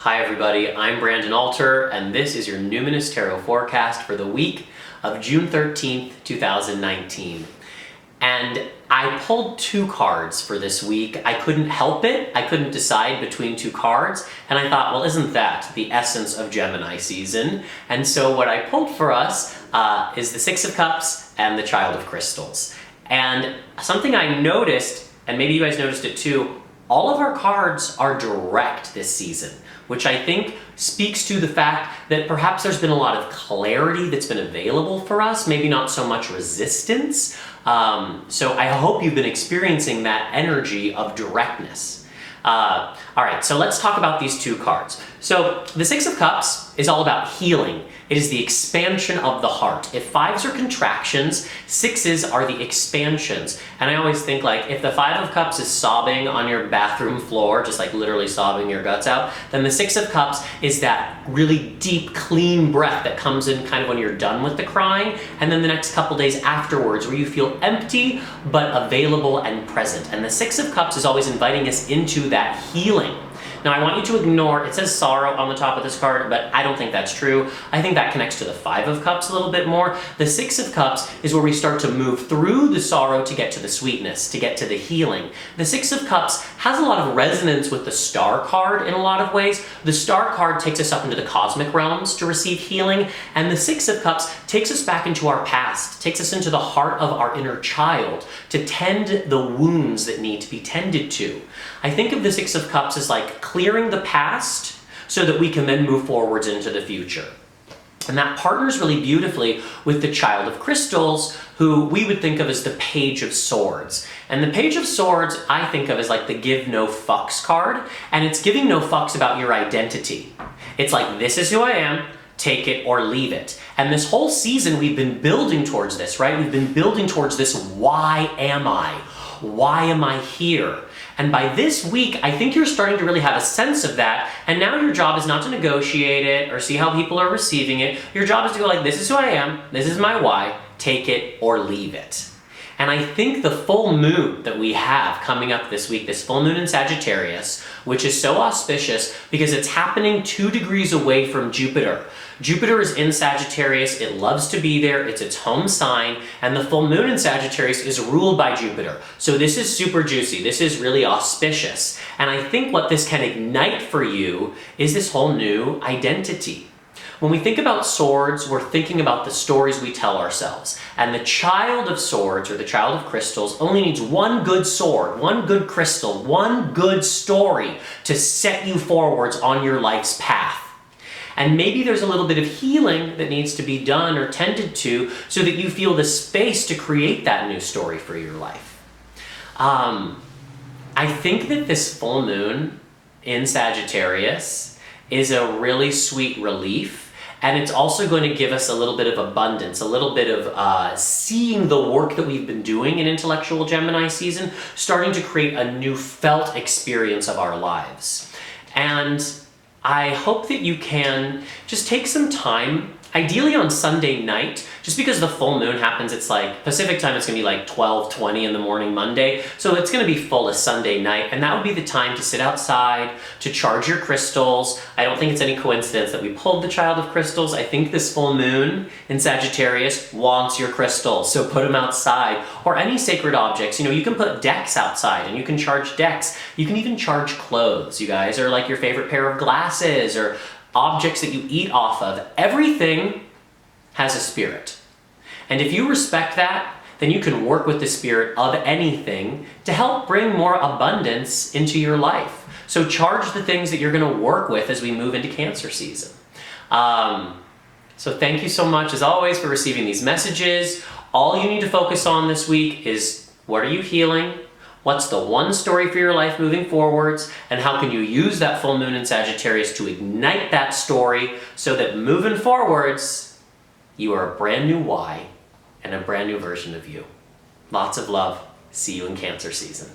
Hi everybody, I'm Brandon Alter, and this is your Numinous Tarot forecast for the week of June 13th, 2019. And I pulled two cards for this week. I couldn't help it. I couldn't decide between two cards, and I thought, well, isn't that the essence of Gemini season? And so what I pulled for us is the Six of Cups and the Child of Crystals. And something I noticed, and maybe you guys noticed it too, all of our cards are direct this season, which I think speaks to the fact that perhaps there's been a lot of clarity that's been available for us, maybe not so much resistance. So I hope you've been experiencing that energy of directness. All right, so let's talk about these two cards. So the Six of Cups is all about healing. It is the expansion of the heart. If fives are contractions, sixes are the expansions. And I always think, like, if the Five of Cups is sobbing on your bathroom floor, just like literally sobbing your guts out, then the Six of Cups is that really deep, clean breath that comes in kind of when you're done with the crying, and then the next couple days afterwards where you feel empty but available and present. And the Six of Cups is always inviting us into that healing. Now I want you to ignore, it says sorrow on the top of this card, but I don't think that's true. I think that connects to the Five of Cups a little bit more. The Six of Cups is where we start to move through the sorrow to get to the sweetness, to get to the healing. The Six of Cups has a lot of resonance with the Star card in a lot of ways. The Star card takes us up into the cosmic realms to receive healing, and the Six of Cups takes us back into our past, takes us into the heart of our inner child to tend the wounds that need to be tended to. I think of the Six of Cups as like clearing the past so that we can then move forwards into the future. And that partners really beautifully with the Child of Crystals, who we would think of as the Page of Swords. And the Page of Swords I think of as like the give no fucks card, and it's giving no fucks about your identity. It's like, this is who I am, take it or leave it. And this whole season we've been building towards this, right? We've been building towards this, why am I? Why am I here? And by this week, I think you're starting to really have a sense of that, and now your job is not to negotiate it or see how people are receiving it. Your job is to go like, this is who I am, this is my why, take it or leave it. And I think the full moon that we have coming up this week, this full moon in Sagittarius, which is so auspicious because it's happening 2 degrees away from Jupiter. Jupiter is in Sagittarius, it loves to be there, it's its home sign, and the full moon in Sagittarius is ruled by Jupiter. So this is super juicy, this is really auspicious. And I think what this can ignite for you is this whole new identity. When we think about swords, we're thinking about the stories we tell ourselves. And the Child of Swords, or the Child of Crystals, only needs one good sword, one good crystal, one good story to set you forwards on your life's path. And maybe there's a little bit of healing that needs to be done or tended to so that you feel the space to create that new story for your life. I think that this full moon in Sagittarius is a really sweet relief. And it's also going to give us a little bit of abundance, a little bit of seeing the work that we've been doing in intellectual Gemini season, starting to create a new felt experience of our lives. And I hope that you can just take some time, ideally on Sunday night, just because the full moon happens, it's like Pacific time, it's gonna be like 12:20 in the morning Monday, so it's gonna be full of Sunday night, and that would be the time to sit outside, to charge your crystals. I don't think it's any coincidence that we pulled the Child of Crystals. I think this full moon in Sagittarius wants your crystals, so put them outside, or any sacred objects. You know, you can put decks outside, and you can charge decks. You can even charge clothes, you guys, or like your favorite pair of glasses, or objects that you eat off of. Everything has a spirit. And if you respect that, then you can work with the spirit of anything to help bring more abundance into your life. So charge the things that you're going to work with as we move into Cancer season. So thank you so much, as always, for receiving these messages. All you need to focus on this week is, what are you healing? What's the one story for your life moving forwards? And how can you use that full moon in Sagittarius to ignite that story so that moving forwards, you are a brand new why and a brand new version of you. Lots of love. See you in Cancer season.